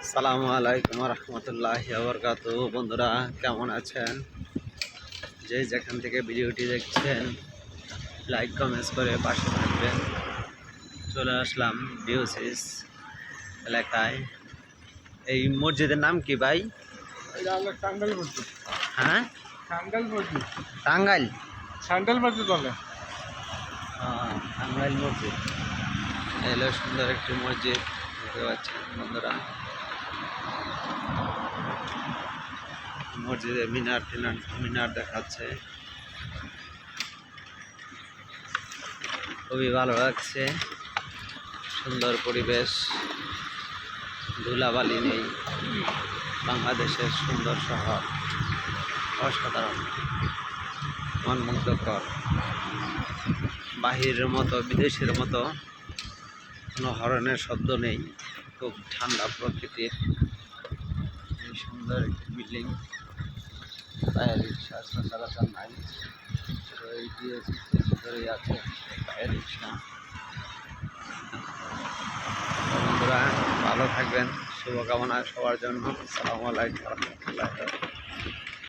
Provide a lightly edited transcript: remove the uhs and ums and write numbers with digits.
আসসালামু আলাইকুম রহমতুল্লাহি বরকাতুহু। বন্ধুরা কেমন আছেন? যে যেখান থেকে ভিডিওটি দেখছেন লাইক কমেন্টস করে পাশে থাকবেন। চলে আসলাম ডিওসিস এলাকায়। এই মসজিদের নাম কি ভাই? টাঙ্গাইল মসজিদ। হ্যাঁ, টাঙ্গাইল মসজিদ। টাঙ্গাইল। স্যান্ডেল মসজিদ বলে। টাঙ্গাইল মসজিদ এলো সুন্দর একটি মসজিদ দেখতে পাচ্ছেন বন্ধুরা। মসজিদে মিনার দেখাচ্ছে, খুবই ভালো লাগছে। সুন্দর পরিবেশ, ধুলাবালি নেই। বাংলাদেশের সুন্দর শহর, অসাধারণ, মনমুগ্ধকর। বাহিরের মতো বিদেশের মতো কোনো হরনের শব্দ নেই। খুব ঠান্ডা প্রকৃতির এই সুন্দর একটি বিল্ডিং। টায়ার রিক্সা সচরাচর নাই, তো এই ডিওসিসের ভিতরেই আছে টায়ার রিক্সা। বন্ধুরা ভালো থাকবেন, শুভকামনা সবার জন্য। আসসালামু আলাইকুম রহমতুল্লাহ।